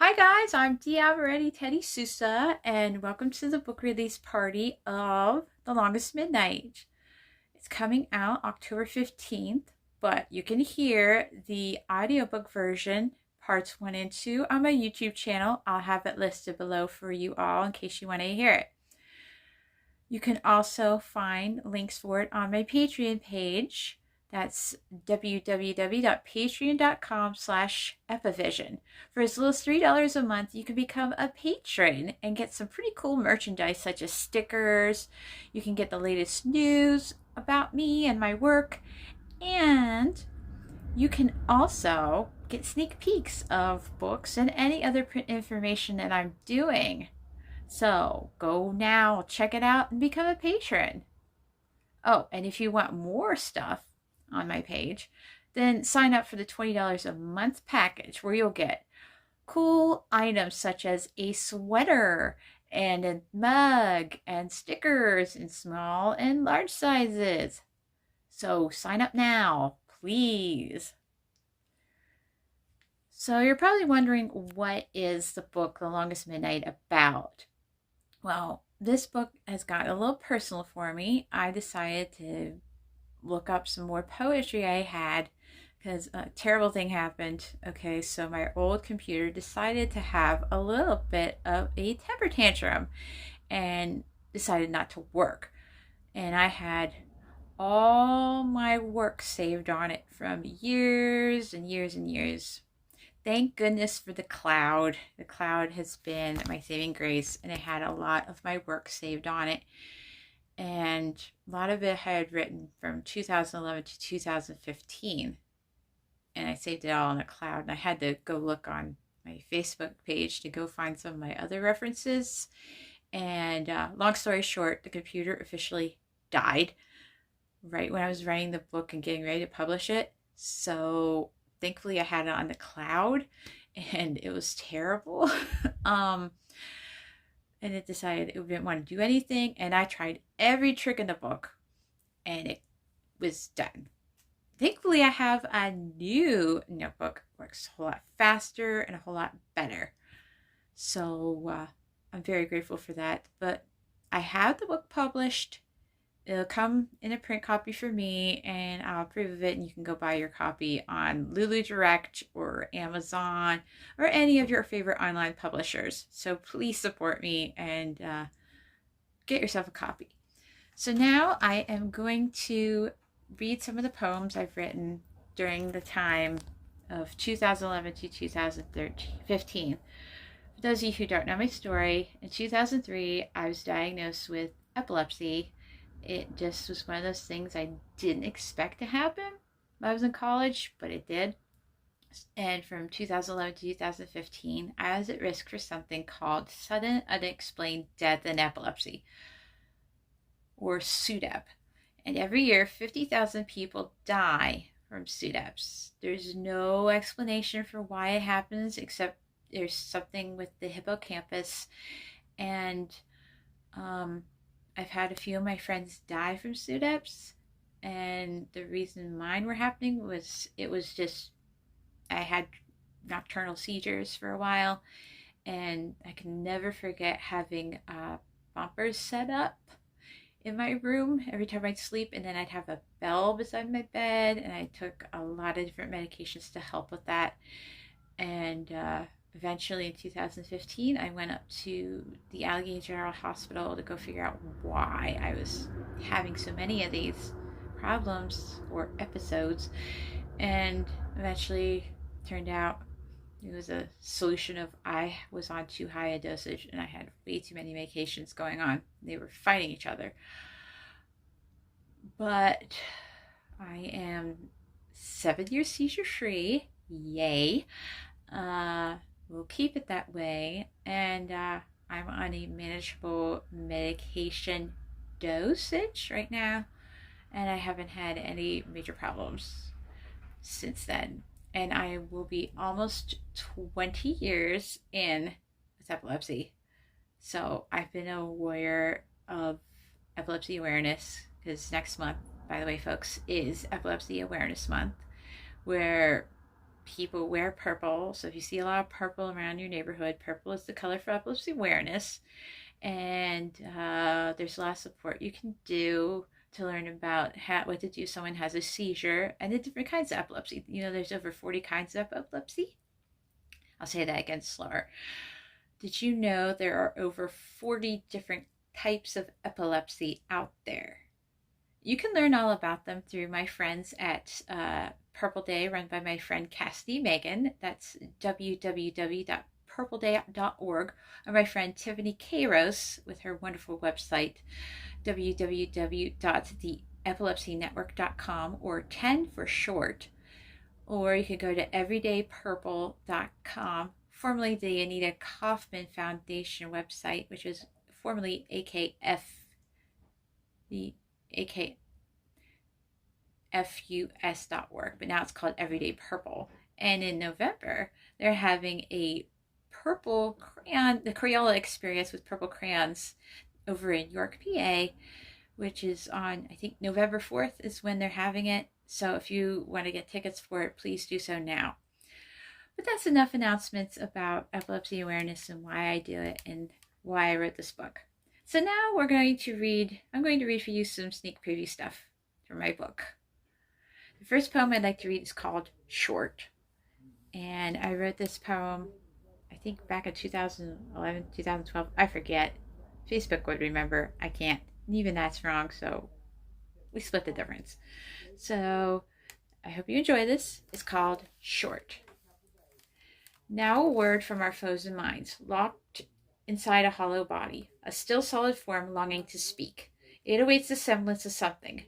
Hi guys, I'm Diaboretti Teddy Seussa, and welcome to the book release party of The Longest Midnight. It's coming out October 15th, but you can hear the audiobook version, parts 1 and 2, on my YouTube channel. I'll have it listed below for you all in case you want to hear it. You can also find links for it on my Patreon page. That's www.patreon.com/epivision. For as little as $3 a month, you can become a patron and get some pretty cool merchandise such as stickers. You can get the latest news about me and my work. And you can also get sneak peeks of books and any other print information that I'm doing. So go now, check it out, and become a patron. Oh, and if you want more stuff on my page, then sign up for the $20 a month package where you'll get cool items such as a sweater and a mug and stickers in small and large sizes. So sign up now, please. So you're probably wondering, what is the book The Longest Midnight about? Well, this book has gotten a little personal for me. I decided to look up some more poetry I had because a terrible thing happened. Okay, so my old computer decided to have a little bit of a temper tantrum and decided not to work. And I had all my work saved on it from years and years and years. Thank goodness for the cloud. The cloud has been my saving grace, and it had a lot of my work saved on it. And a lot of it I had written from 2011 to 2015. And I saved it all in the cloud. And I had to go look on my Facebook page to go find some of my other references. And long story short, the computer officially died right when I was writing the book and getting ready to publish it. So thankfully I had it on the cloud, and it was terrible. And it decided it didn't want to do anything, and I tried every trick in the book, and it was done. Thankfully I have a new notebook, works a whole lot faster and a whole lot better. So I'm very grateful for that. But I have the book published. It'll come in a print copy for me, and I'll approve of it, and you can go buy your copy on Lulu Direct or Amazon or any of your favorite online publishers. So please support me and get yourself a copy. So now I am going to read some of the poems I've written during the time of 2011 to 2015. For those of you who don't know my story, in 2003 I was diagnosed with epilepsy. It just was one of those things I didn't expect to happen when I was in college, but it did. And from 2011 to 2015, I was at risk for something called sudden unexplained death in epilepsy, or SUDEP. And every year, 50,000 people die from SUDEPs. There's no explanation for why it happens, except there's something with the hippocampus. And I've had a few of my friends die from SUDEPs, and the reason mine were happening was I had nocturnal seizures for a while, and I can never forget having bumpers set up in my room every time I'd sleep, and then I'd have a bell beside my bed, and I took a lot of different medications to help with that. And eventually in 2015, I went up to the Allegheny General Hospital to go figure out why I was having so many of these problems or episodes. And eventually turned out it was a solution of I was on too high a dosage, and I had way too many medications going on. They were fighting each other. But I am 7 years seizure free. Yay. We'll keep it that way, and I'm on a manageable medication dosage right now, and I haven't had any major problems since then. And I will be almost 20 years in with epilepsy. So I've been a warrior of epilepsy awareness, because next month, by the way, folks, is Epilepsy Awareness Month, where people wear purple. So if you see a lot of purple around your neighborhood, purple is the color for epilepsy awareness. And there's a lot of support you can do to learn about what to do if someone has a seizure and the different kinds of epilepsy. There's over 40 kinds of epilepsy. I'll say that again slower. Did you know there are over 40 different types of epilepsy out there? You can learn all about them through my friends at Purple Day, run by my friend Cassidy Megan. That's www.purpleday.org, or my friend Tiffany Kairos with her wonderful website, www.theepilepsynetwork.com, or 10 for short. Or you can go to everydaypurple.com, formerly the Anita Kaufman Foundation website, which is formerly AKFUS.org, but now it's called Everyday Purple. And in November, they're having a purple crayon, the Crayola experience with purple crayons over in York, PA, which is on, I think, November 4th is when they're having it. So if you want to get tickets for it, please do so now. But that's enough announcements about epilepsy awareness and why I do it and why I wrote this book. So now I'm going to read for you some sneak preview stuff from my book. The first poem I'd like to read is called Short. And I wrote this poem, I think back in 2011, 2012. I forget. Facebook would remember. I can't. And even that's wrong, so we split the difference. So I hope you enjoy this. It's called Short. Now a word from our foes and minds, locked inside a hollow body, a still solid form longing to speak. It awaits the semblance of something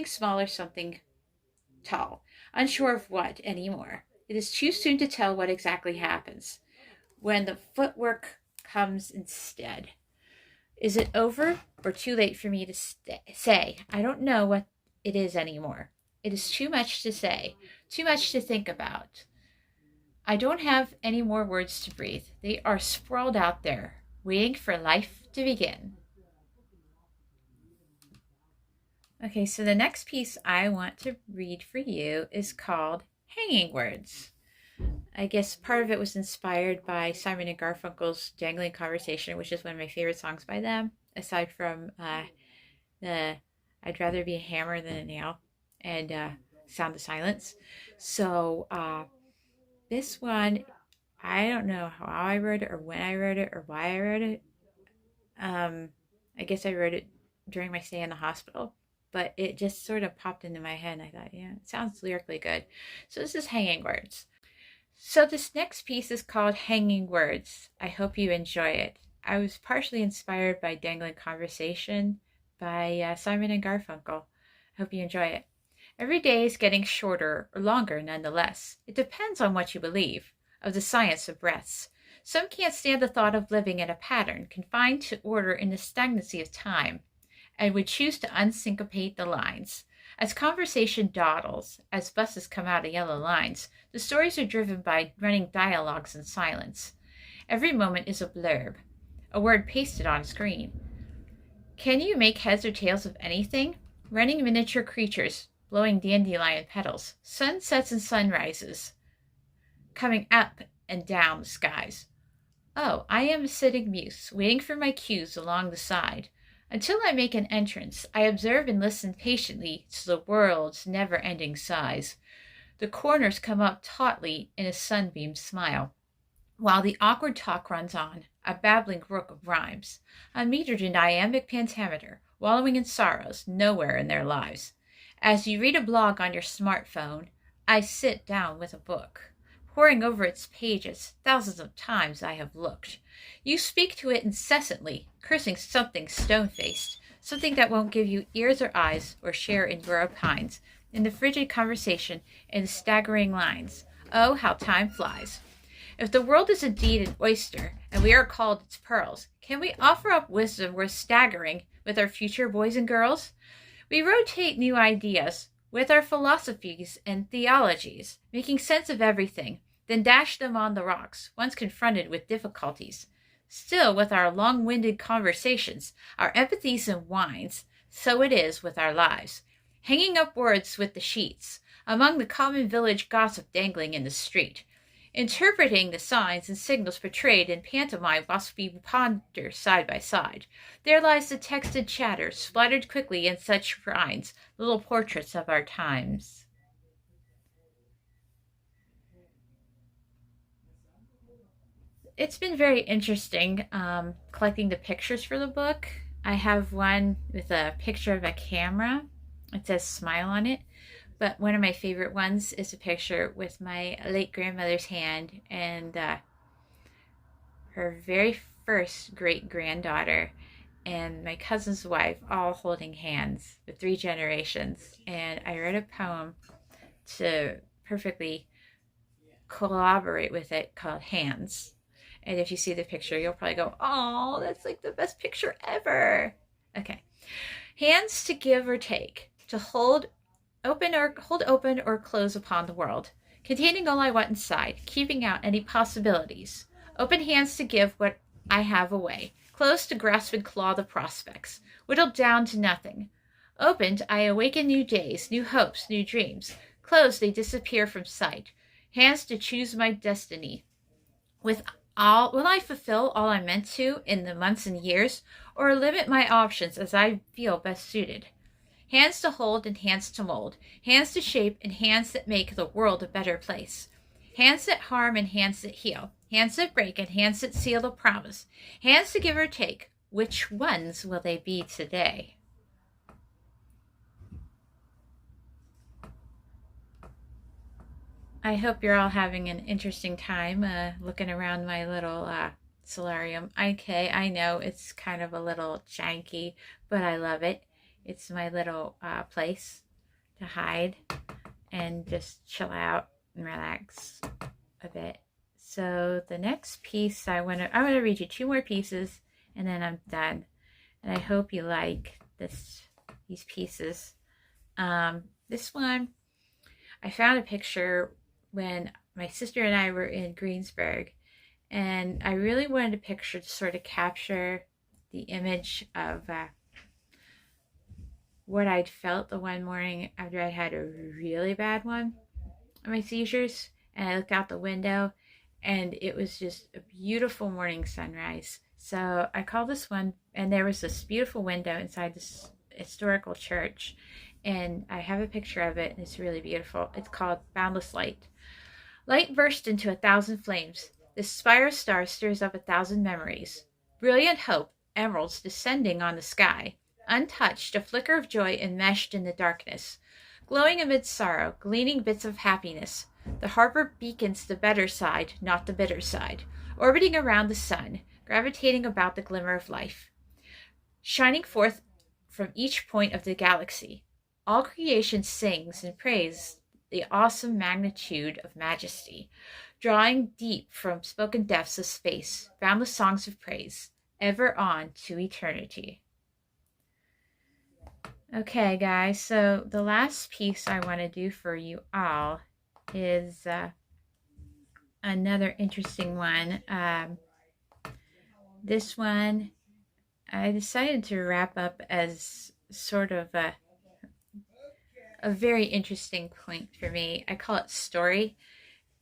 smaller, something tall, unsure of what anymore. It is too soon to tell what exactly happens when the footwork comes instead. Is it over or too late for me to say? I don't know what it is anymore. It is too much to say, too much to think about. I don't have any more words to breathe. They are sprawled out there, waiting for life to begin. Okay, so the next piece I want to read for you is called Hanging Words. I guess part of it was inspired by Simon and Garfunkel's Jangling Conversation, which is one of my favorite songs by them, aside from the I'd Rather Be a Hammer Than a Nail and Sound of Silence. So this one, I don't know how I wrote it or when I wrote it or why I wrote it. I guess I wrote it during my stay in the hospital, but it just sort of popped into my head and I thought, yeah, it sounds lyrically good. So this is Hanging Words. So this next piece is called Hanging Words. I hope you enjoy it. I was partially inspired by Dangling Conversation by Simon and Garfunkel. I hope you enjoy it. Every day is getting shorter or longer nonetheless. It depends on what you believe, of the science of breaths. Some can't stand the thought of living in a pattern, confined to order in the stagnancy of time, and would choose to unsyncopate the lines. As conversation dawdles, as buses come out of yellow lines, the stories are driven by running dialogues in silence. Every moment is a blurb, a word pasted on a screen. Can you make heads or tails of anything? Running miniature creatures, blowing dandelion petals, sunsets and sunrises, coming up and down the skies. Oh, I am a sitting muse, waiting for my cues along the side. Until I make an entrance, I observe and listen patiently to the world's never-ending sighs. The corners come up tautly in a sunbeam smile, while the awkward talk runs on, a babbling brook of rhymes, unmetered in iambic pentameter, wallowing in sorrows nowhere in their lives. As you read a blog on your smartphone, I sit down with a book, poring over its pages. Thousands of times I have looked. You speak to it incessantly, cursing something stone-faced, something that won't give you ears or eyes or share in your opines, in the frigid conversation, in the staggering lines. Oh, how time flies. If the world is indeed an oyster, and we are called its pearls, can we offer up wisdom worth staggering with our future boys and girls? We rotate new ideas with our philosophies and theologies, making sense of everything, then dash them on the rocks, once confronted with difficulties. Still, with our long-winded conversations, our empathies and whines, so it is with our lives. Hanging up words with the sheets, among the common village gossip dangling in the street, interpreting the signs and signals portrayed in pantomime whilst we ponder side by side. There lies the texted chatter, splattered quickly in such shrines, little portraits of our times. It's been very interesting collecting the pictures for the book. I have one with a picture of a camera. It says smile on it. But one of my favorite ones is a picture with my late grandmother's hand and her very first great granddaughter and my cousin's wife all holding hands, the three generations. And I wrote a poem to perfectly collaborate with it called Hands. And if you see the picture, you'll probably go, oh, that's like the best picture ever. Okay. Hands to give or take, to hold open or close upon the world, containing all I want inside, keeping out any possibilities. Open hands to give what I have away, closed to grasp and claw the prospects, whittled down to nothing. Opened, I awaken new days, new hopes, new dreams. Closed, they disappear from sight. Hands to choose my destiny. Will I fulfill all I meant to in the months and years, or limit my options as I feel best suited? Hands to hold and hands to mold, hands to shape and hands that make the world a better place. Hands that harm and hands that heal, hands that break and hands that seal a promise. Hands to give or take. Which ones will they be today? I hope you're all having an interesting time looking around my little solarium. Okay, I know it's kind of a little janky, but I love it. It's my little place to hide and just chill out and relax a bit. So the next piece I want to read you two more pieces and then I'm done. And I hope you like these pieces. This one, I found a picture when my sister and I were in Greensburg, and I really wanted a picture to sort of capture the image of what I'd felt the one morning after I had a really bad one of my seizures. And I looked out the window and it was just a beautiful morning sunrise. So I called this one, and there was this beautiful window inside this historical church, and I have a picture of it and it's really beautiful. It's called Boundless Light. Light burst into 1,000 flames. The spire star stirs up 1,000 memories. Brilliant hope, emeralds descending on the sky. Untouched, a flicker of joy enmeshed in the darkness. Glowing amid sorrow, gleaning bits of happiness. The harbor beacons the better side, not the bitter side. Orbiting around the sun, gravitating about the glimmer of life. Shining forth from each point of the galaxy. All creation sings and praises the awesome magnitude of majesty, drawing deep from spoken depths of space, boundless songs of praise, ever on to eternity. Okay, guys, so the last piece I want to do for you all is another interesting one. This one, I decided to wrap up as sort of a very interesting point for me. I call it story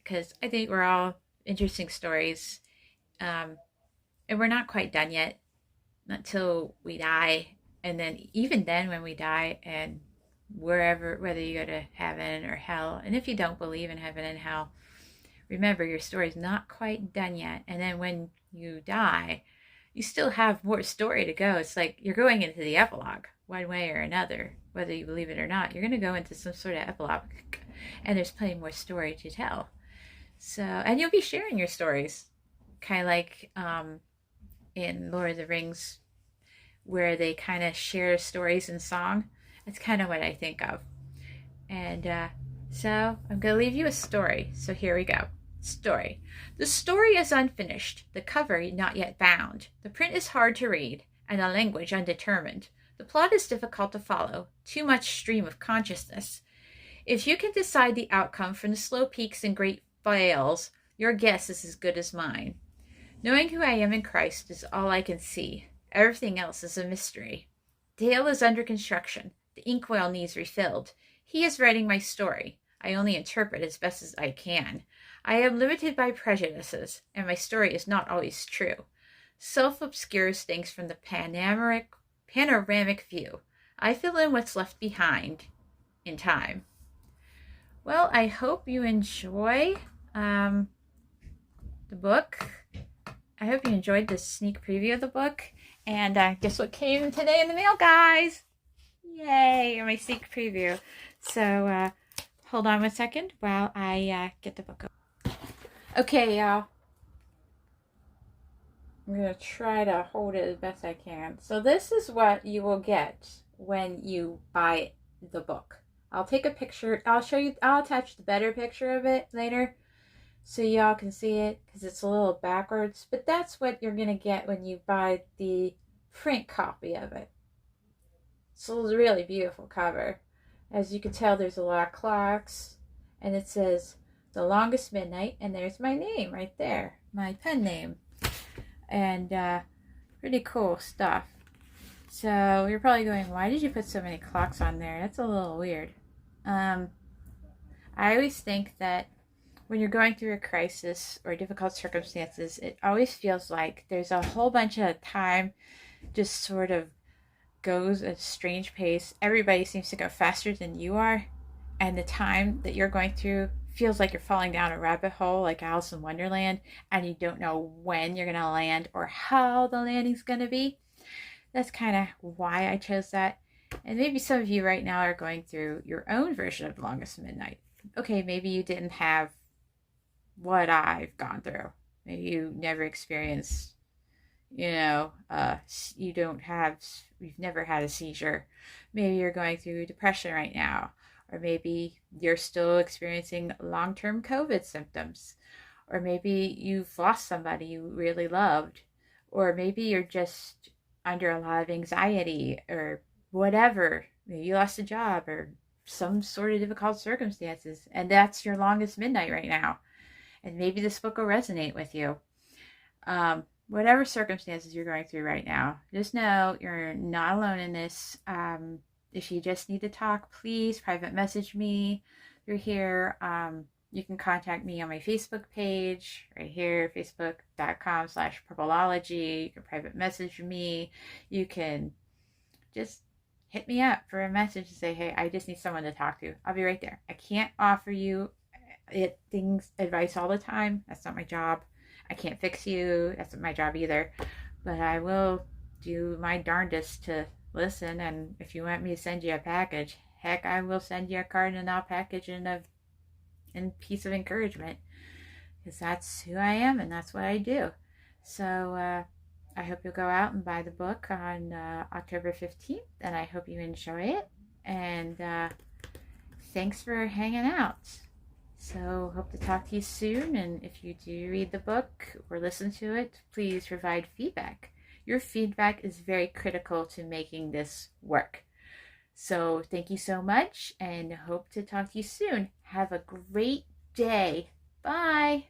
because I think we're all interesting stories. And we're not quite done yet, not till we die. And then even then when we die and whether you go to heaven or hell, and if you don't believe in heaven and hell, remember your story's not quite done yet. And then when you die, you still have more story to go. It's like you're going into the epilogue one way or another, whether you believe it or not. You're going to go into some sort of epilogue, and there's plenty more story to tell. So, and you'll be sharing your stories, kind of like in Lord of the Rings, where they kind of share stories in song. That's kind of what I think of. And so I'm going to leave you a story. So here we go. Story. The story is unfinished, the cover not yet bound. The print is hard to read, and the language undetermined. The plot is difficult to follow, too much stream of consciousness. If you can decide the outcome from the slow peaks and great vales, your guess is as good as mine. Knowing who I am in Christ is all I can see. Everything else is a mystery. Dale is under construction. The inkwell needs refilled. He is writing my story. I only interpret as best as I can. I am limited by prejudices, and my story is not always true. Self obscures things from the panoramic view. I fill in what's left behind in time. Well, I hope you enjoy the book. I hope you enjoyed this sneak preview of the book. And guess what came today in the mail, guys? Yay, my sneak preview. So hold on 1 second while I get the book open. Okay, y'all. I'm going to try to hold it as best I can. So this is what you will get when you buy the book. I'll take a picture. I'll show you. I'll attach the better picture of it later so y'all can see it because it's a little backwards. But that's what you're going to get when you buy the print copy of it. So it's a really beautiful cover. As you can tell, there's a lot of clocks. And it says, The Longest Midnight. And there's my name right there. My pen name. And pretty cool stuff. So you're probably going, why did you put so many clocks on there? That's a little weird. I always think that when you're going through a crisis or difficult circumstances, it always feels like there's a whole bunch of time just sort of goes at a strange pace. Everybody seems to go faster than you are. And the time that you're going through feels like you're falling down a rabbit hole like Alice in Wonderland, and you don't know when you're going to land or how the landing's going to be. That's kind of why I chose that. And maybe some of you right now are going through your own version of The Longest Midnight. Okay, maybe you didn't have what I've gone through. Maybe you never experienced, you've never had a seizure. Maybe you're going through depression right now. Or maybe you're still experiencing long-term COVID symptoms. Or maybe you've lost somebody you really loved. Or maybe you're just under a lot of anxiety or whatever. Maybe you lost a job or some sort of difficult circumstances. And that's your longest midnight right now. And maybe this book will resonate with you. Whatever circumstances you're going through right now, just know you're not alone in this. If you just need to talk, please private message me through here. You can contact me on my Facebook page right here, facebook.com/purpleology. You can private message me. You can just hit me up for a message and say, hey, I just need someone to talk to. I'll be right there. I can't offer you advice all the time. That's not my job. I can't fix you. That's not my job either. But I will do my darndest to listen, and if you want me to send you a package, heck, I will send you a card and a package and a piece of encouragement, because that's who I am and that's what I do. So I hope you'll go out and buy the book on October 15th, and I hope you enjoy it, and thanks for hanging out. So hope to talk to you soon, and if you do read the book or listen to it, please provide feedback. Your feedback is very critical to making this work. So thank you so much, and hope to talk to you soon. Have a great day. Bye.